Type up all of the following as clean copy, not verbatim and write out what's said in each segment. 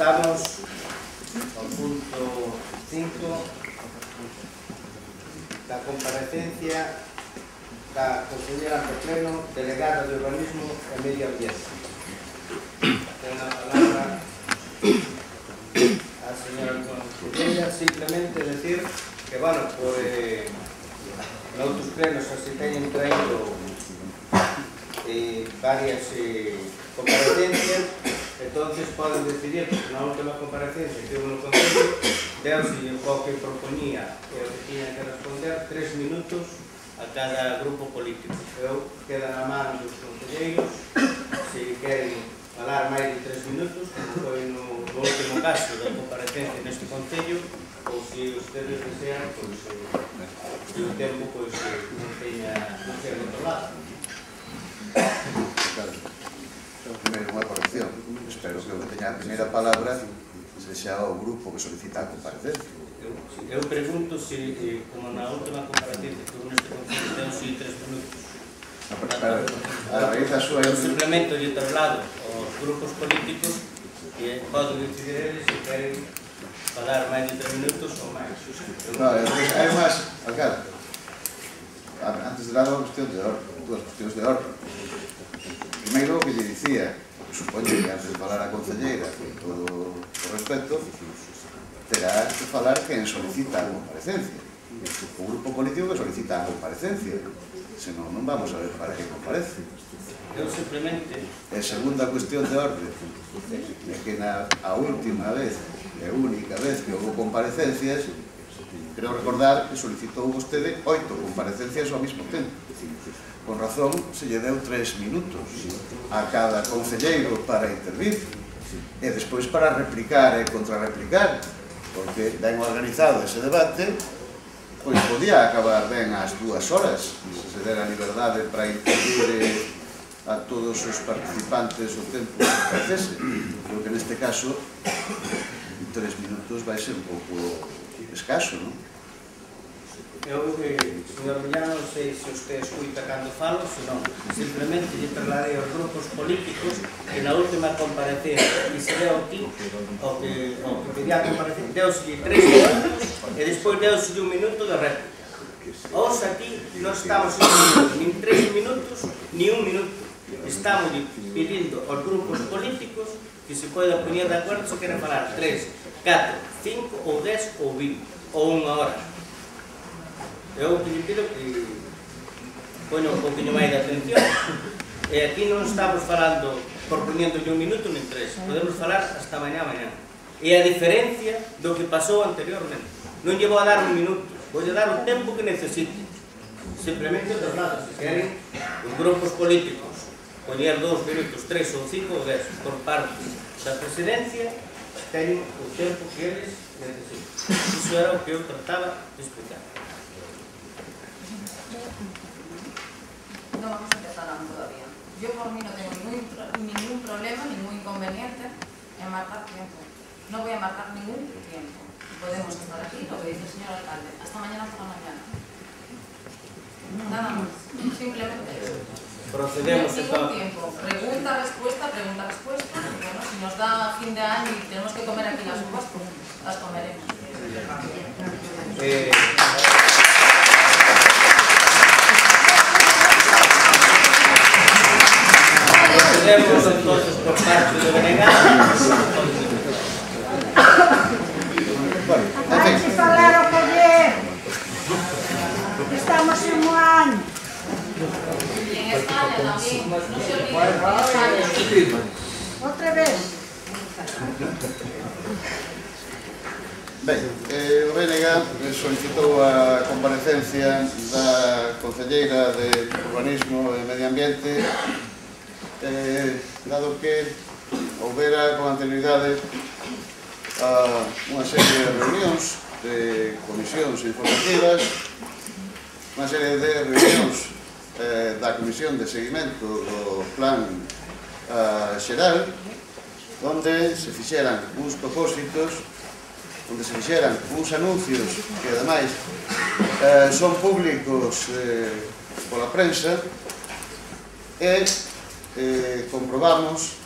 Pasamos ao punto 5 da comparecencia da conselleira ante pleno delegada de Urbanismo e Medio Ambiente. Ten a palabra a señora conselleira. Simplemente decir que, bueno, pues noutros plenos así teñen traído varias comparecencias. Entonces poden decidir, porque na última comparecencia que houve no Concello, deuse o que proponía e o que tiñan que responder 3 minutos a cada grupo político. Eu queda na man dos concelleiros se queren falar máis de 3 minutos, como foi no último caso da comparecencia neste Concello, ou se ustedes desean que o tempo non teña do outro lado. Primeiro, unha corrección. Espero que o que teña a primeira palabra sexa o grupo que solicita a comparecencia. Eu pregunto se, como na última comparecencia que neste Concello ten 3 minutos. A raíz da súa... Eu simplemente lle traslado aos grupos políticos que poden decidir eles se queren falar máis de 3 minutos ou máis. Hai máis, alcalde. Antes de nada, dúas cuestións de orden. Primeiro, o que lle dicía, supoño que antes de falar a concelleira, con todo o respeto, terá que falar quen solicita a comparecencia. O grupo político que solicita a comparecencia. Senón, non vamos a ver para que comparece. Eu simplemente... E segunda cuestión de orden, é que a última vez, e única vez que houve comparecencias, creo recordar que solicitou vostede 8 comparecencias ao mesmo tempo. Con razón, se lle deu 3 minutos a cada concelleiro para intervir e despois para replicar e contrarreplicar, porque ben organizado ese debate, pois podía acabar ben ás 2 horas, se dera liberdade para intervir a todos os participantes o tempo que parecese. Creo que neste caso 3 minutos vai ser un pouco escaso, non? Eu, señor Millán, non sei se usted escuita cando falo, senón simplemente lle trasladei aos grupos políticos que na última comparecencia que se deu aquí, o que pedía a comparecencia, deuselle 3 minutos e despois deuselle 1 minuto de réplica. Os aquí non estamos nin 3 minutos ni 1 minuto. Estamos pedindo aos grupos políticos que se poden poñer de acordo se queren falar 3, 4, 5 ou 10 ou 20 ou 1 hora. Eu que lle pido que poña un poquinho máis de atención. E aquí non estamos falando por poñéndolle 1 minuto nin 3. Podemos falar hasta mañá. E a diferencia do que pasou anteriormente. Non lle vou a dar 1 minuto, vou lle dar o tempo que necesite. Simplemente dos lados, se queren os grupos políticos poñer 2 minutos, 3 ou 5 ou 10 por parte da presidencia, teñen o tempo que eles necesitan. Iso era o que eu trataba de explicar. No vamos a empezar aún todavía. Yo por mí no tengo ningún problema, ningún inconveniente en marcar tiempo. No voy a marcar ningún tiempo. Podemos estar aquí, lo que dice el señor alcalde, hasta mañana por la mañana. Nada más, simplemente eso. Procedemos ningún tiempo. Pregunta, respuesta. Bueno, si nos da fin de año y tenemos que comer aquí las uvas, pues las comeremos. Procedemos entonces por parte de Benegán. Hai que falar ao poder. Estamos en un año. Y en España también, no se olviden, en España. Outra vez. Ben, o BNG solicitou a comparecencia da concelleira de Urbanismo e Medio Ambiente, dado que houbera con anterioridade unha serie de reunións de comisións informativas, unha serie de reunións da Comisión de Seguimento do Plan Xeral, onde se fixeran uns propósitos, onde se fixeran uns anuncios que ademais son públicos pola prensa, e comprobamos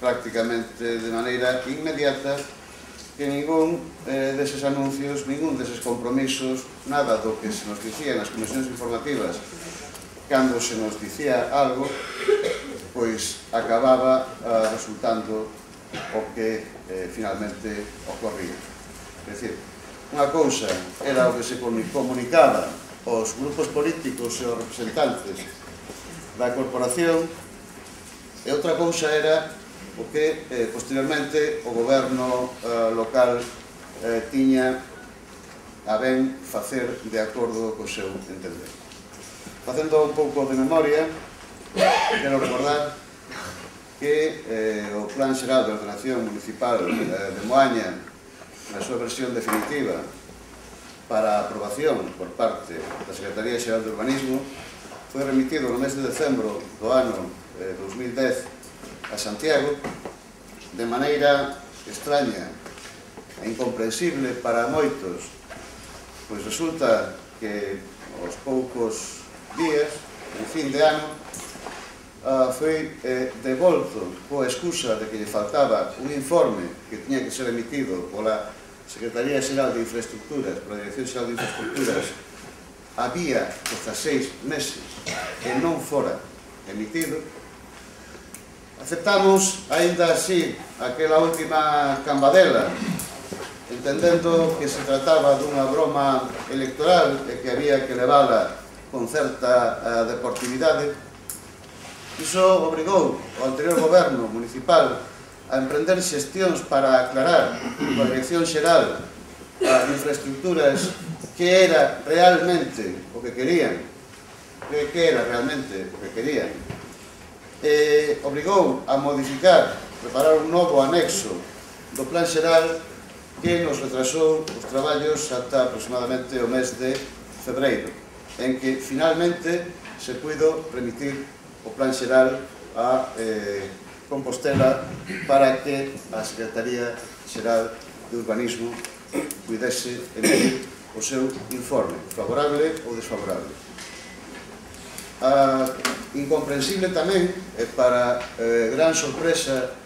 prácticamente de maneira inmediata que ningún deses anuncios, ningún deses compromisos, nada do que se nos dicía nas comisións informativas cando se nos dicía algo, pois acababa resultando o que finalmente ocorría. É dicir, unha cousa era o que se comunicaba aos grupos políticos e aos representantes da corporación e outra cousa era o que posteriormente o goberno local tiña a ben facer de acordo co seu entender. Facendo un pouco de memoria, quero recordar que o Plan Xeral de Ordenación Municipal de Moaña, na súa versión definitiva para aprobación por parte da Secretaría Xeral de Urbanismo, foi remitido no mes de decembro do ano 2010 a Santiago, de maneira extraña e incomprensible para moitos, pois resulta que aos poucos días, en fin de ano, foi devolto coa excusa de que lle faltaba un informe que tiña que ser emitido pola Secretaría Xeral de Infraestructuras, pola Dirección Xeral de Infraestructuras, había 16 meses e non fora emitido. Aceptamos, aínda así, aquela última cambadela, entendendo que se trataba dunha broma electoral e que había que levala con certa deportividade. Iso obrigou ao anterior goberno municipal a emprender xestións para aclarar coa Dirección Xeral as infraestructuras que era realmente o que querían, obrigou a modificar, preparar un novo anexo do Plan Xeral que nos retrasou os traballos ata aproximadamente o mes de febreiro, en que finalmente se puido remitir o Plan Xeral a Compostela para que a Secretaría Xeral de Urbanismo pudese emitir o seu informe, favorable ou desfavorable. Incomprensible tamén, e para gran sorpresa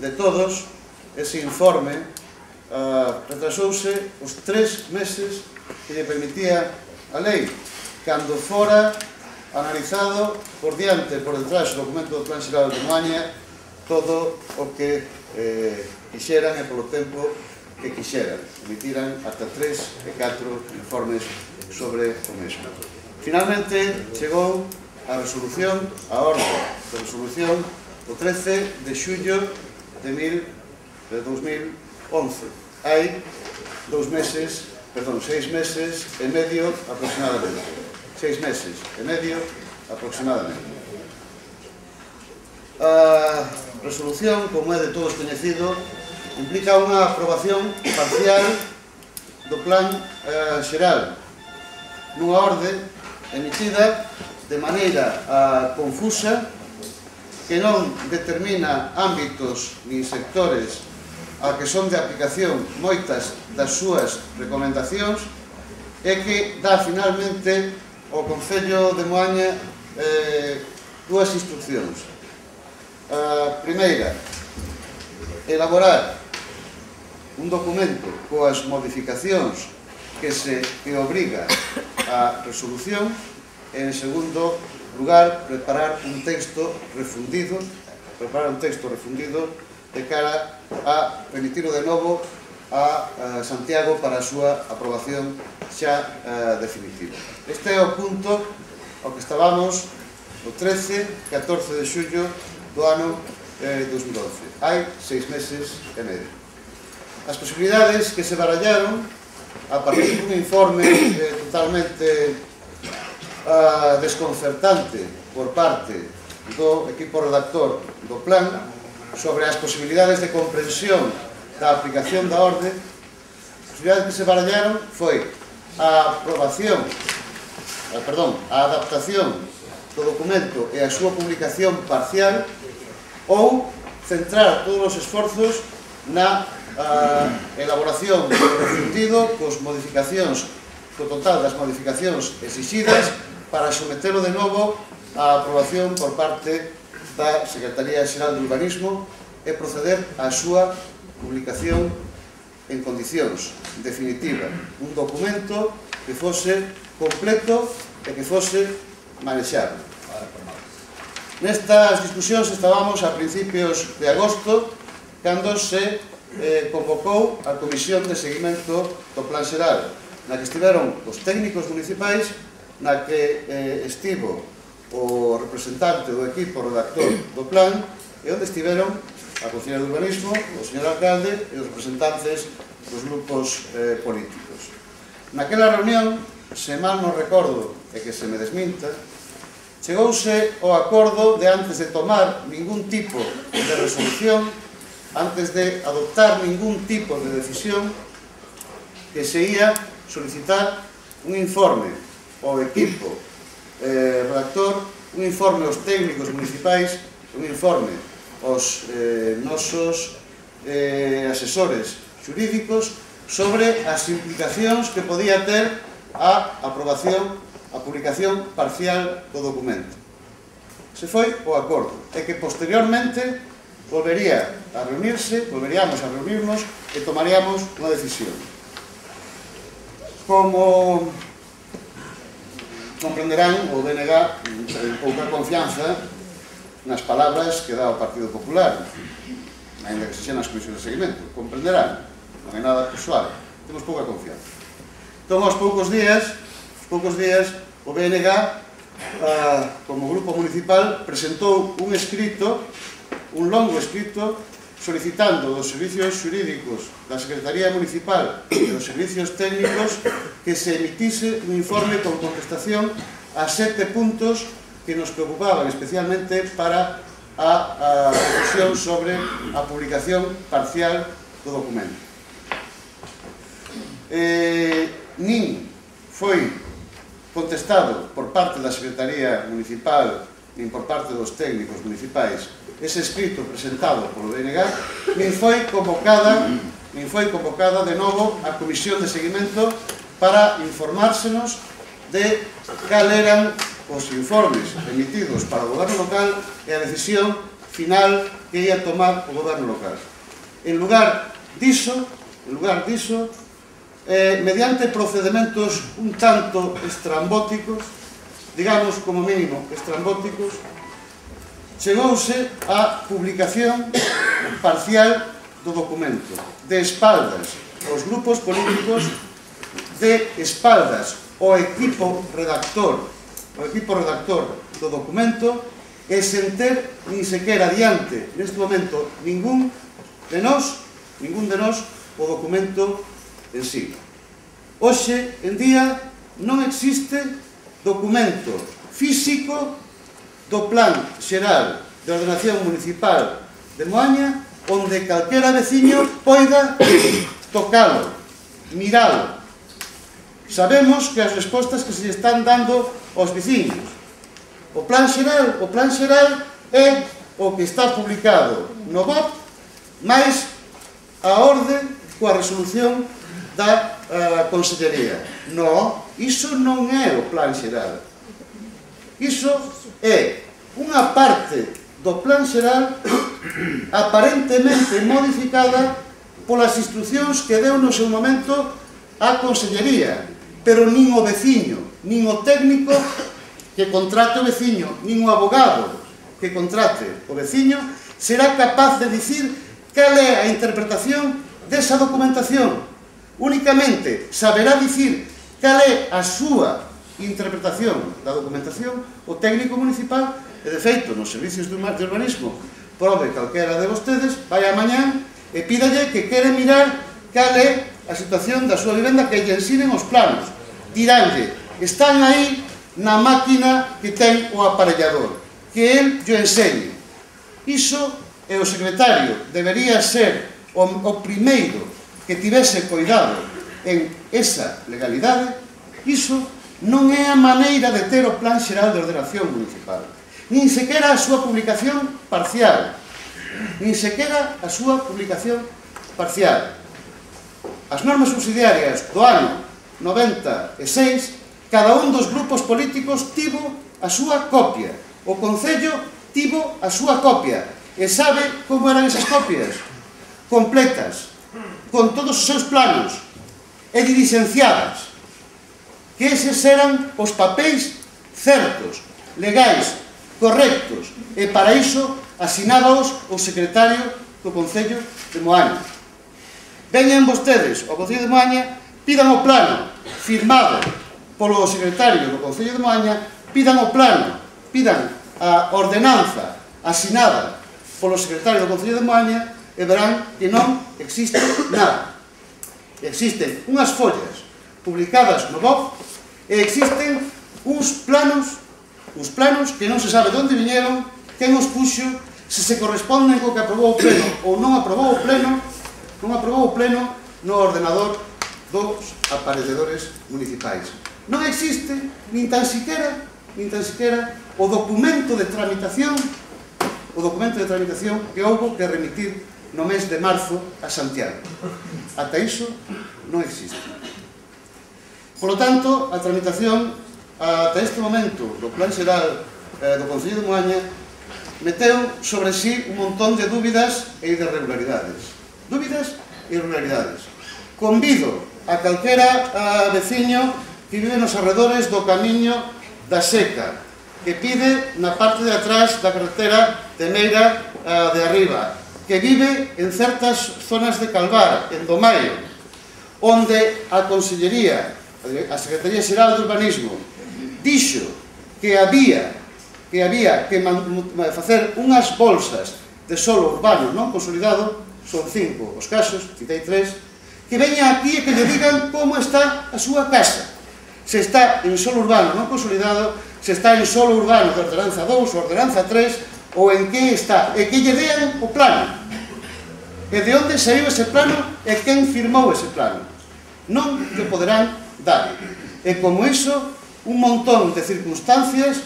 de todos, ese informe retrasouse os 3 meses que lle permitía a lei, cando fora analizado por diante, por detrás do documento do Plan Xeral de Moaña, todo o que quixeran e polo tempo que quixeran. Emitiran ata 3 e 4 informes sobre o mesmo. Finalmente chegou a resolución, a orde de resolución do 13 de xullo de 2011. Hai 6 meses e medio aproximadamente. 6 meses e medio aproximadamente. A resolución, como é de todos coñecido, implica unha aprobación parcial do Plan Xeral nunha orde emitida de maneira confusa, que non determina ámbitos nin sectores a que son de aplicación moitas das súas recomendacións e que dá finalmente ao Concello de Moaña dúas instruccións. A primeira, elaborar un documento coas modificacións que obriga a resolución e, en segundo lugar, preparar un texto refundido de cara a remitirlo de novo a Santiago para a súa aprobación xa definitiva. Este é o punto ao que estábamos o 13-14 de xullo do ano 2011. Hai 6 meses e medio. As posibilidades que se barallaron a partir dun informe totalmente desconcertante por parte do equipo redactor do plan sobre as posibilidades de comprensión da aplicación da orde. As posibilidades que se barallaron foi a adaptación do documento e a súa publicación parcial ou centrar todos os esforzos na elaboración do refundido cos modificacións, co total das modificacións exixidas para sometelo de novo á aprobación por parte da Secretaría Xeral de Urbanismo é proceder á súa publicación en condicións definitiva, un documento que fose completo e que fose manexable. Nestas discusións estábamos a principios de agosto, cando se convocou a Comisión de Seguimento do Plan Xeral, na que estiveron os técnicos municipais, na que estivo o representante do equipo redactor do plan, e onde estiveron a Conselleira de Urbanismo, o señor alcalde e os representantes dos grupos políticos. Naquela reunión, se mal non recordo e que se me desminta, chegouse ao acordo de antes de tomar ningún tipo de resolución, antes de adoptar ningún tipo de decisión, que se ia solicitar un informe ao equipo redactor, un informe aos técnicos municipais, un informe aos nosos asesores xurídicos sobre as implicacións que podía ter a aprobación, a publicación parcial do documento. Se foi o acordo, e que posteriormente volveríamos a reunirnos e tomaríamos unha decisión. Como comprenderán, o BNG ten pouca confianza nas palabras que dá o Partido Popular, ainda que se xean as comisións de seguimento. Comprenderán, non é nada persoal, temos pouca confianza. Entón, aos poucos días, o BNG, como grupo municipal, presentou un escrito, un longo escrito, solicitando dos servicios xurídicos da Secretaría Municipal e dos servicios técnicos que se emitise un informe con contestación a 7 puntos que nos preocupaban especialmente para a decisión sobre a publicación parcial do documento. Nin foi contestado por parte da Secretaría Municipal nin por parte dos técnicos municipais ese escrito presentado polo BNG, nin foi convocada de novo a Comisión de Seguimento para informársenos de cal eran os informes emitidos para o goberno local e a decisión final que ia tomar o goberno local. En lugar diso, mediante procedementos un tanto estrambóticos, digamos como mínimo estrambóticos, chegouse a publicación parcial do documento, de espaldas aos grupos políticos, de espaldas ao equipo redactor do documento, e sen ter nin sequera adiante neste momento ningún de nós o documento en sí. Hoxe en día non existe documento físico do Plan Xeral de Ordenación Municipal de Moaña onde calquera veciño poida tocalo, miralo. Sabemos que as respostas que se están dando aos veciños. O plan xeral é o que está publicado no BOP máis a orde coa resolución da Consellería. Non, iso non é o plan xeral. Iso é unha parte do plan xeral aparentemente modificada polas instruccións que deu no seu momento a Consellería, pero nin o veciño, nin o técnico que contrate o veciño, nin o abogado que contrate o veciño será capaz de dicir cal é a interpretación desa documentación. Únicamente saberá dicir cal é a súa interpretación da documentación o técnico municipal, e de feito nos servicios de urbanismo prove calquera de vostedes, vai a mañán e pídalle que quere mirar cal é a situación da súa vivenda, que lle ensinen os planos. Diránlle, están aí na máquina que ten o aparellador, que el lle enseñe. Iso é o secretario, debería ser o primeiro que tivese cuidado en esa legalidade. Iso non é a maneira de ter o Plan Xeral de Ordenación Municipal, nin sequera a súa publicación parcial, As normas subsidiarias do ano 96, cada un dos grupos políticos tivo a súa copia, o Concello tivo a súa copia, E sabe como eran esas copias? Completas, con todos os seus planos, e diligenciadas. Que eses eran os papéis certos, legais, correctos, e para iso asinábaos o secretario do Concello de Moaña. Veñan vostedes ao Concello de Moaña, pidan o plano firmado polo secretario do Concello de Moaña, pidan o plano, pidan a ordenanza asinada polo secretario do Concello de Moaña e verán que non existe nada. Existen unhas follas publicadas no BOF e existen uns planos que non se sabe de onde viñeron, quen os puxo, se se corresponden co que aprobou o Pleno ou non aprobou o Pleno no ordenador dos aparecedores municipais. Non existe nin tan siquiera o documento de tramitación que houbo que remitir no mes de marzo a Santiago. Ata iso non existe. Por lo tanto, a tramitación ata este momento do Plan Xeral do Concello de Moaña meteu sobre sí un montón de dúbidas e irregularidades. Convido a calquera veciño que vive nos arredores do Camiño da Seca, que pide na parte de atrás da carretera de Meira de Arriba, que vive en certas zonas de Calvar, en Domaio, onde a Consellería, a Secretaría Xeral de Urbanismo, dixo que había que facer unhas bolsas de solo urbano non consolidado, son 5 os casos, citei 3, que veña aquí e que lle digan como está a súa casa, se está en solo urbano non consolidado, se está en solo urbano de ordenanza 2 ou ordenanza 3, ou en que está, e que lle dean o plano, e de onde saiu ese plano e quen firmou ese plano. Non lle poderán dar. E como iso, un montón de circunstancias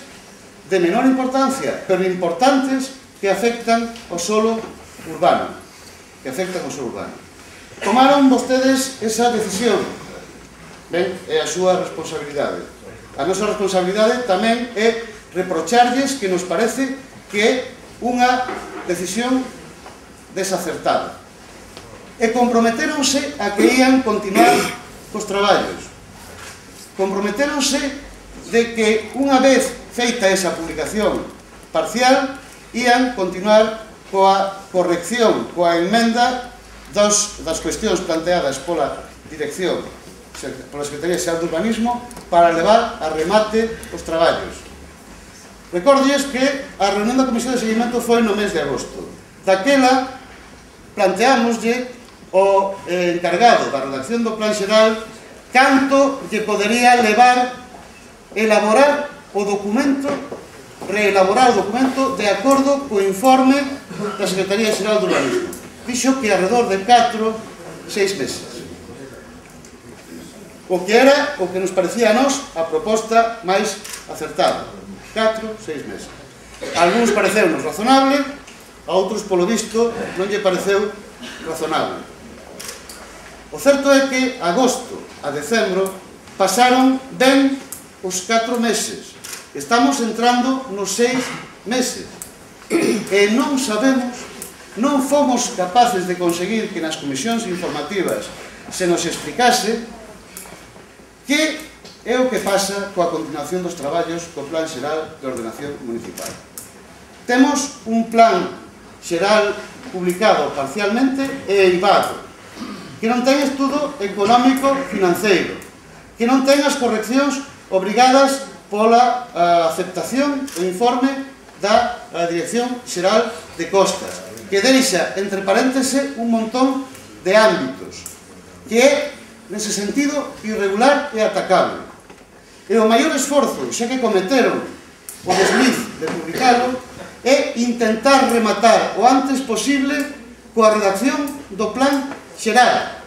de menor importancia, pero importantes, que afectan ao solo urbano. Tomaron vostedes esa decisión. Ben, é a súa responsabilidade. A nosa responsabilidade tamén é reprocharlles que nos parece que é unha decisión desacertada. E comprometéronse a que ian continuar cos traballos. Comprometéronse de que unha vez feita esa publicación parcial ian continuar coa corrección, coa emenda das cuestións planteadas pola dirección, pola Secretaría Xeral de Urbanismo, para levar a remate os traballos. Recordolles que a reunión da Comisión de Seguimento foi no mes de agosto. Daquela planteámoslle o encargado da redacción do Plan Xeral canto lle podería levar elaborar o documento, reelaborar o documento de acordo co informe da Secretaría Xeral de Urbanismo. Dixo que alrededor de 4-6 meses. O que era o que nos parecía a nós a proposta máis acertada. 4-6 meses. A algúns pareceu-nos razonable, a outros, polo visto, non lle pareceu razonable. O certo é que agosto a decembro pasaron ben os 4 meses. Estamos entrando nos 6 meses. E non sabemos, non fomos capaces de conseguir que nas comisións informativas se nos explicase que é o que pasa coa continuación dos traballos co Plan Xeral de Ordenación Municipal. Temos un plan xeral publicado parcialmente e eivado, que non ten estudo económico financeiro, que non ten as correccións obrigadas pola aceptación e informe da Dirección Xeral de Costas, que deixa entre paréntese un montón de ámbitos, que é, nese sentido, irregular e atacable. E o maior esforzo, xa que cometeron o desliz de publicalo, é intentar rematar o antes posible coa redacción do Plan Xeral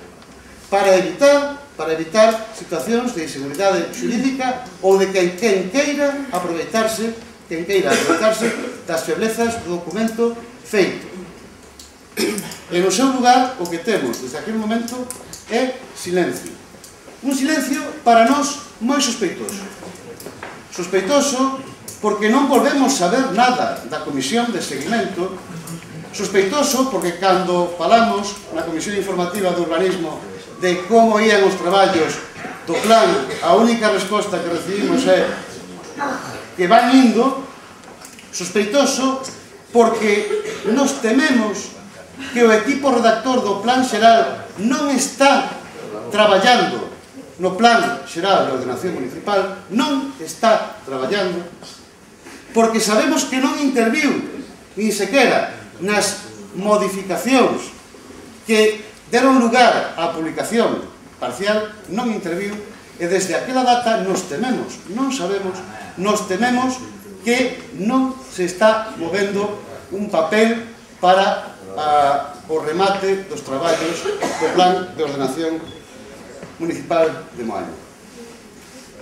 para evitar situacións de inseguridade xurídica ou de quen queira aproveitarse das feblezas do documento feito. E no seu lugar, o que temos desde aquel momento é silencio. Un silencio para nós moi sospeitoso. Sospeitoso porque non volvemos saber nada da comisión de seguimento Sospeitoso porque cando falamos na Comisión Informativa do Urbanismo de como ían os traballos do plan, a única resposta que recibimos é que van indo. Sospeitoso porque nos tememos que o equipo redactor do Plan Xeral non está traballando no Plan Xeral de Ordenación Municipal, non está traballando, porque sabemos que non interviu nin sequera nas modificacións que deron lugar á publicación parcial, non interviu, e desde aquela data nos tememos, non sabemos, nos tememos que non se está movendo un papel para o remate dos traballos do Plan de Ordenación Municipal de Moaña.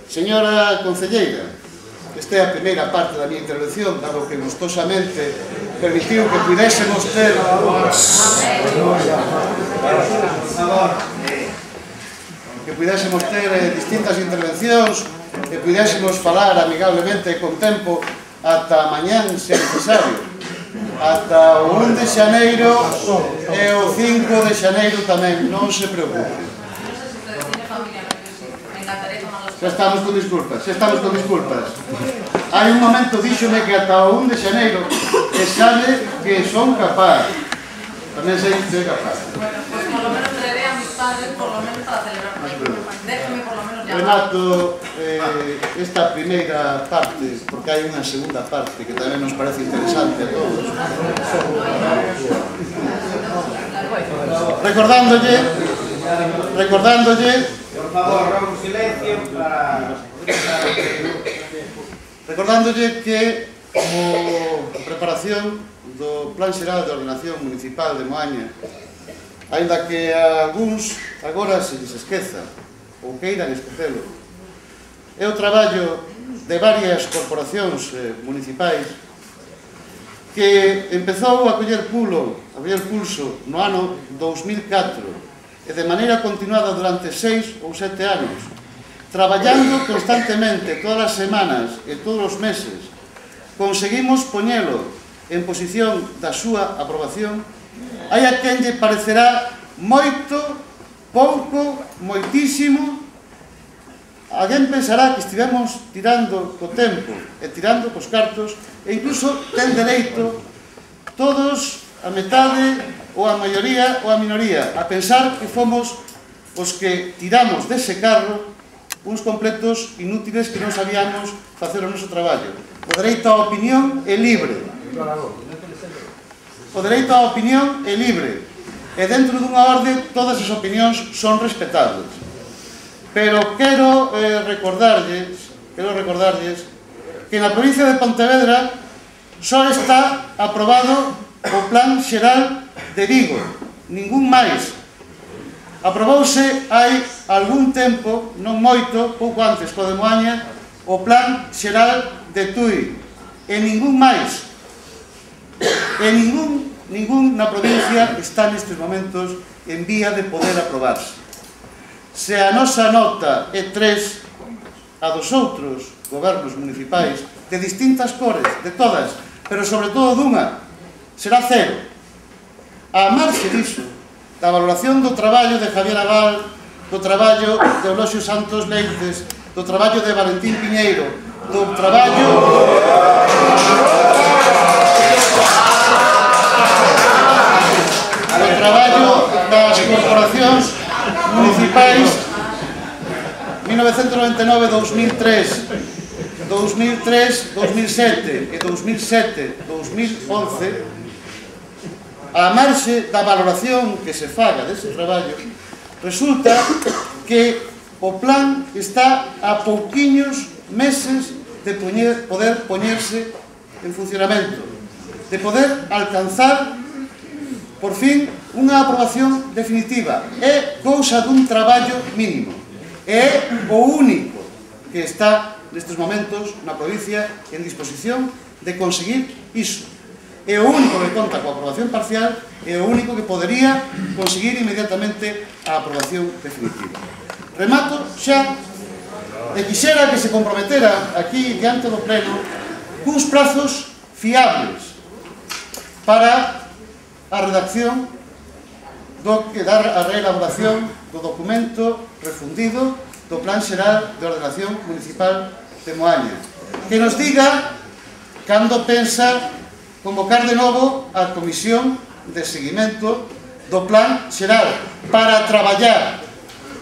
Señora concelleira, esta é a primeira parte da minha intervención, dado que gustosamente permitiu que pudésemos ter distintas intervencións, que pudésemos falar amigablemente con tempo ata mañán, se necesario, ata o 1 de xaneiro e o 5 de xaneiro tamén, non se preocupe. Xa estamos con disculpas. Hai un momento, díxome que ata o 1 de xaneiro e sabe que son capaz. Tamén sei que é capaz. Bueno, pues por lo menos le diré a mis padres, por lo menos para celebrar. Déjeme por lo menos llamar. Remato esta primeira parte, porque hai unha segunda parte que tamén nos parece interesante a todos. Recordándolle por favor, rogo silencio para... Recordándolle que como preparación do Plan Xeral de Ordenación Municipal de Moaña, aínda que a algúns agora se lles esqueza ou queiran esquecelo, é o traballo de varias corporacións municipais que empezou a coller pulso no ano 2004 e de maneira continuada durante 6 ou 7 anos, traballando constantemente todas as semanas e todos os meses, conseguimos poñelo en posición da súa aprobación. Hai a quen lle parecerá moito, pouco, moitísimo. Alguén pensará que estivemos tirando co tempo e tirando cos cartos, e incluso ten dereito todos, a metade ou a maioría ou a minoría, a pensar que fomos os que tiramos dese carro uns completos inútiles que non sabíamos facer o noso traballo. O dereito á opinión é libre. O dereito á opinión é libre. E dentro dunha orde todas as opinións son respetables. Pero quero recordarlles que na provincia de Pontevedra só está aprobado o Plan Xeral de Vigo, ningún máis. Aprobouse hai algún tempo, non moito, pouco antes co de Moaña, o Plan Xeral de Tui, e ningún máis. E ningún na provincia está nestes momentos en vía de poder aprobarse. Se a nosa nota é 3, a dos outros gobernos municipais, de distintas cores, de todas, pero sobre todo dunha, será 0. A marxe diso, da valoración do traballo de Javier Abal, do traballo de Eulogio Santos Leites, do traballo de Valentín Piñeiro, do traballo das corporacións municipais 1999-2003, 2003-2007 e 2007-2011, a marxe da valoración que se faga dese traballo, resulta que o plan está a pouquiños meses de poder poñerse en funcionamento, de poder alcanzar por fin unha aprobación definitiva. É cousa dun traballo mínimo, é o único que está nestes momentos na provincia en disposición de conseguir iso. É o único que conta coa aprobación parcial, é o único que podería conseguir inmediatamente a aprobación definitiva. Remato xa, e quixera que se comprometera aquí diante do pleno cuns prazos fiables para a redacción do que dar a reelaboración do documento refundido do Plan Xeral de Ordenación Municipal de Moaña, que nos diga cando pensa convocar de novo a comisión de seguimento do Plan Xeral para traballar,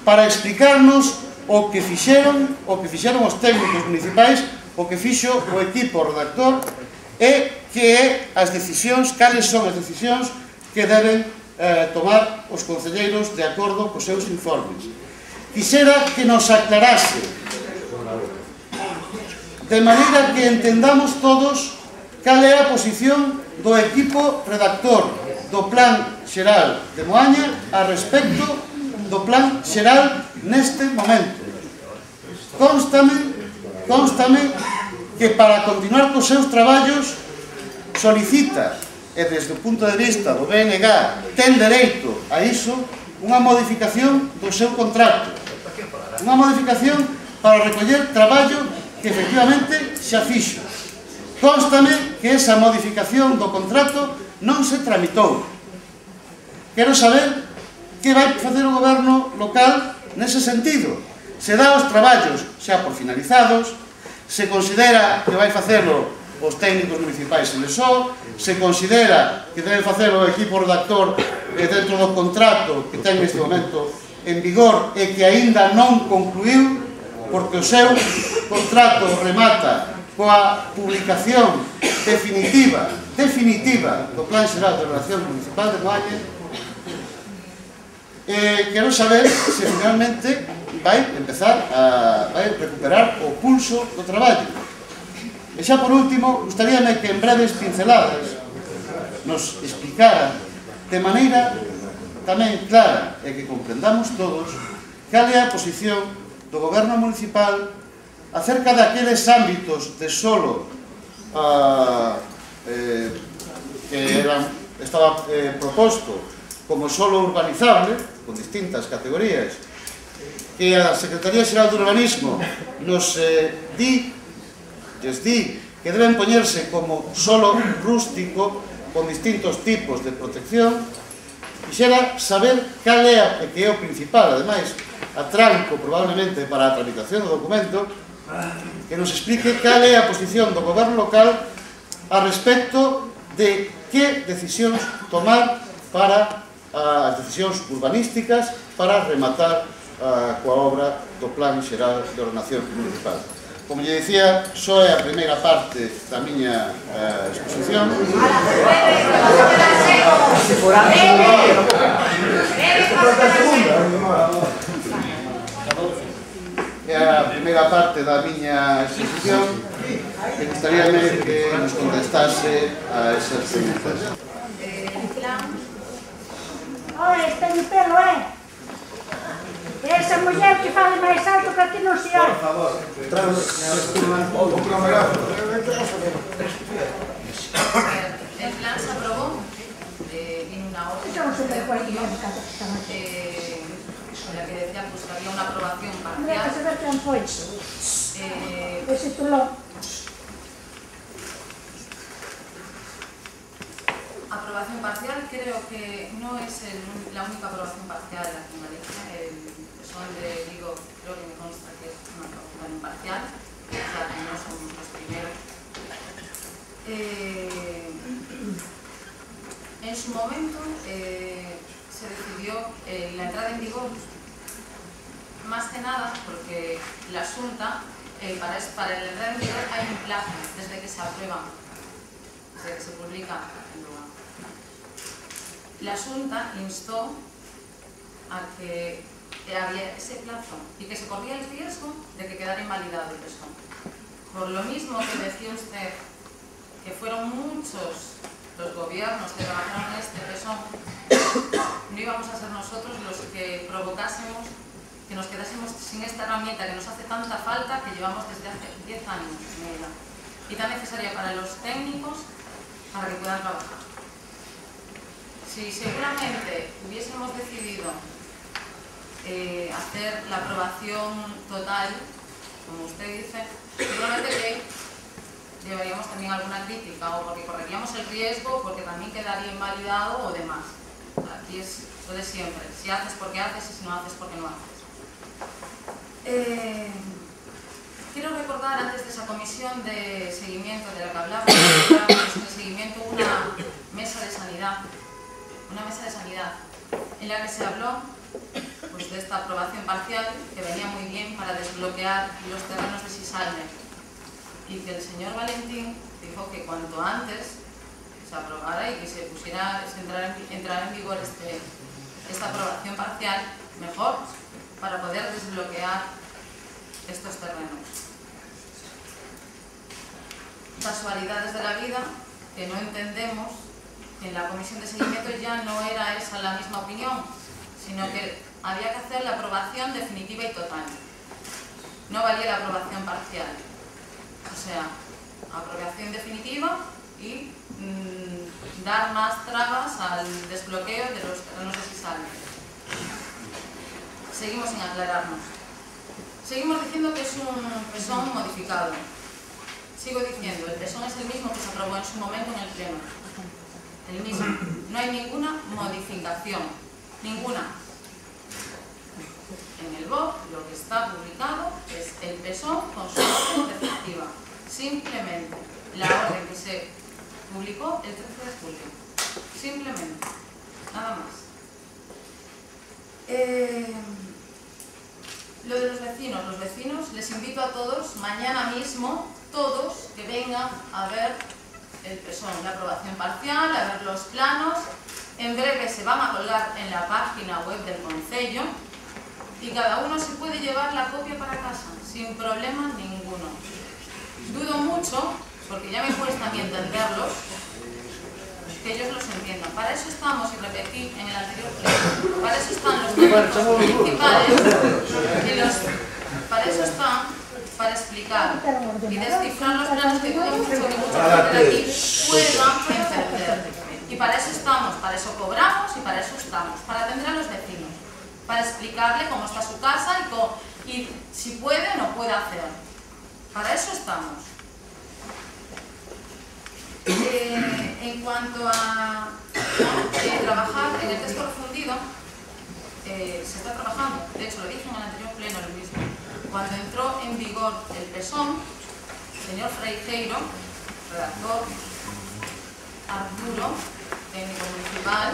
para explicarnos o que fixeron os técnicos municipais, o que fixo o equipo redactor e que é as decisións, cales son as decisións que deben tomar os concelleiros de acordo cos seus informes. Quixera que nos aclarase de maneira que entendamos todos cal é a posición do equipo redactor do Plan Xeral de Moaña a respecto do Plan Xeral neste momento. Constame que para continuar cos seus traballos solicita, e desde o punto de vista do BNG ten dereito a iso, unha modificación do seu contrato, unha modificación para recoller traballo que efectivamente xa fixo. Constame que esa modificación do contrato non se tramitou. Quero saber que vai facer o goberno local nese sentido. Se dá os traballos xa por finalizados, se considera que vai facelo os técnicos municipais en Lesó, se considera que debe facelo o equipo redactor dentro do contrato que ten neste momento en vigor e que aínda non concluiu, porque o seu contrato remata coa publicación definitiva do Plan Xeral de Ordenación Municipal de Moaña. Quero saber se finalmente vai recuperar o pulso do traballo. E xa por último, gustaríame que en breves pinceladas nos explicara de maneira tamén clara e que comprendamos todos cal é a posición do goberno municipal acerca daqueles ámbitos de solo que estaba proposto como solo urbanizable, con distintas categorías, que a Secretaría Xeral de Urbanismo nos di que deben poñerse como solo rústico con distintos tipos de protección. Quixera saber cal é que é o principal, ademais, atranco probablemente para a tramitación do documento, que nos explique cal é a posición do goberno local a respecto de que decisións tomar para as decisións urbanísticas para rematar coa obra do Plan Xeral de Ordenación Municipal. Como lle dicía, só é a primeira parte da miña exposición. É a primeira parte da miña exposición que gustaríame que nos contestase a esas preguntas. Oye, teño pelo, esa muller que fale máis alto que aquí non se oye. Por favor, el plan se aprobó en una orden en la que decía pues, que había una aprobación Non hai que parcial. saber quen foi. Ese tulón. Aprobación parcial, creo que no es la única aprobación parcial aquí en Galicia. Son de Vigo, creo que me consta que es una aprobación parcial, o sea que no somos los primeros. En su momento se decidió la entrada en vigor, más que nada porque la Xunta, para la entrada en vigor hay un plazo desde que se aprueba, desde que se publica en lugar. La Xunta instó a que había ese plazo y que se corría el riesgo de que quedara invalidado el PSOE. Por lo mismo que decía usted, que fueron muchos los gobiernos que trabajaron en este PSOE, no íbamos a ser nosotros los que provocásemos que nos quedásemos sin esta herramienta que nos hace tanta falta, que llevamos desde hace 10 años en ella, y tan necesaria para los técnicos para que puedan trabajar. Si seguramente hubiésemos decidido hacer la aprobación total, como usted dice, seguramente que llevaríamos también alguna crítica, o porque correríamos el riesgo, o porque también quedaría invalidado o demás. Aquí es lo de siempre, si haces porque haces y si no haces porque no haces. Quiero recordar, antes de esa comisión de seguimiento de la que hablaba, de seguimiento, una mesa de sanidad, en la que se habló pues, de esta aprobación parcial que venía muy bien para desbloquear los terrenos de Sisalme, y que el señor Valentín dijo que cuanto antes se aprobara y que se pusiera, entrara en vigor esta aprobación parcial, mejor, para poder desbloquear estos terrenos. Casualidades de la vida que no entendemos que en la comisión de seguimiento ya no era esa la misma opinión, sino que había que hacer la aprobación definitiva y total. No valía la aprobación parcial. O sea, aprobación definitiva y dar más trabas al desbloqueo de los terrenos de Sisalme. Seguimos sin aclararnos. Seguimos diciendo que es un PESON modificado. Sigo diciendo, el PESON es el mismo que se aprobó en su momento en el Pleno. El mismo. No hay ninguna modificación. Ninguna. En el BOP lo que está publicado es el PESON con su orden definitiva. Simplemente la orden que se publicó el 13 de julio. Simplemente. Nada más. Lo de los vecinos, les invito a todos, mañana mismo, todos que vengan a ver el PESON, la aprobación parcial, a ver los planos. En breve se van a colgar en la página web del Concello y cada uno se puede llevar la copia para casa, sin problema ninguno. Dudo mucho, porque ya me cuesta a mí entenderlos, que ellos los entiendan. Para eso estamos, y repetí en el anterior pleno, para eso están los técnicos municipales, para eso están, para explicar y descifrar los planos que dudo mucho que mucha gente de aquí puedan entender. Y para eso estamos, para eso cobramos y para eso estamos, para atender a los vecinos, para explicarle cómo está su casa y si puede o no puede hacer. Para eso estamos. En cuanto a trabajar en el texto refundido, se está trabajando, de hecho lo dije en el anterior pleno lo mismo. Cuando entró en vigor el PESON, el señor Freijeiro, redactor, Arturo, técnico municipal,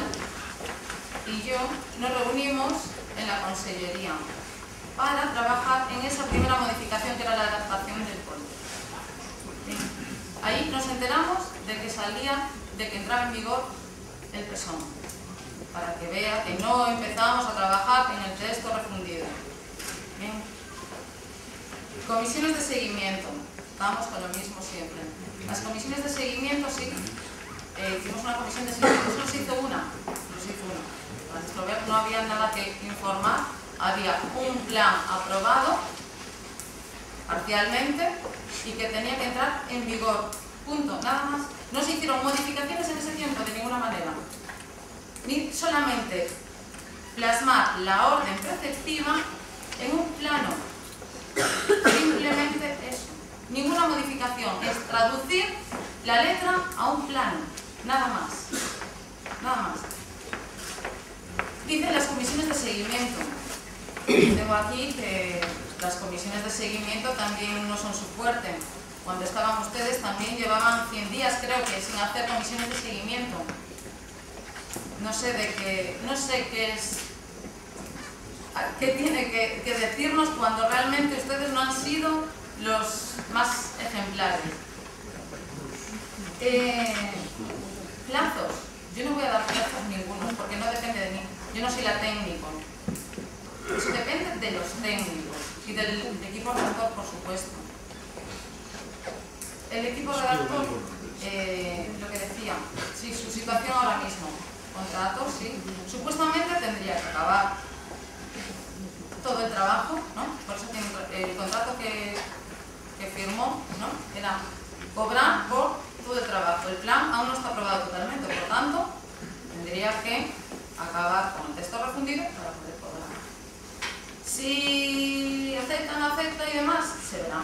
y yo nos reunimos en la consellería para trabajar en esa primera modificación que era la adaptación del pueblo. Ahí nos enteramos de que entraba en vigor el PESON, para que vea que no empezamos a trabajar en el texto refundido. Bien. Comisiones de seguimiento, vamos con lo mismo siempre. Las comisiones de seguimiento, sí, hicimos una comisión de seguimiento, solo se hizo una. No había nada que informar, había un plan aprobado parcialmente y que tenía que entrar en vigor. Punto, nada más. No se hicieron modificaciones en ese tiempo de ninguna manera. Ni solamente plasmar la orden preceptiva en un plano. Simplemente eso. Ninguna modificación. Es traducir la letra a un plano. Nada más. Nada más. Dicen las comisiones de seguimiento. Tengo aquí que las comisiones de seguimiento también no son su fuerte. Cuando estaban ustedes también llevaban 100 días, creo que, sin hacer comisiones de seguimiento. No sé qué es, qué tiene que decirnos cuando realmente ustedes no han sido los más ejemplares. Plazos. Yo no voy a dar plazos ninguno, porque no depende de mí. Yo no soy la técnico. Eso depende de los técnicos y del equipo redactor, por supuesto. El equipo redactor, lo que decía, sí, su situación ahora mismo, contratos, sí, supuestamente tendría que acabar todo el trabajo, ¿no? Por eso el contrato que firmó, ¿no? Era cobrar por todo el trabajo. El plan aún no está aprobado totalmente, por lo tanto, tendría que acabar con el texto refundido para poder cobrar. Si acepta, no acepta y demás, se verá.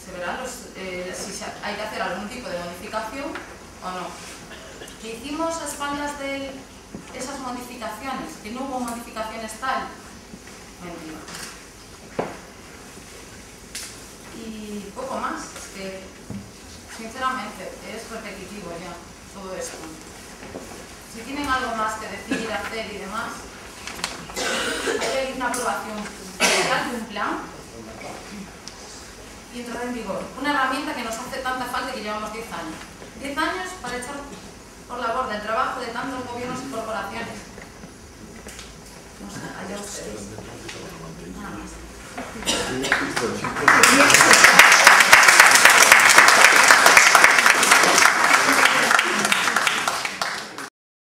Se verán si hay que hacer algún tipo de modificación o no. Que hicimos a espaldas de esas modificaciones, que no hubo modificaciones tal, mentira. Y poco más, es que sinceramente es repetitivo ya todo esto. Si tienen algo más que decir, hacer y demás, hay una aprobación real de un plan y entrar en vigor. Una herramienta que nos hace tanta falta que llevamos 10 años. 10 años para echar por la borda el trabajo de tantos gobiernos y corporaciones. No sé, allá ustedes. Nada más.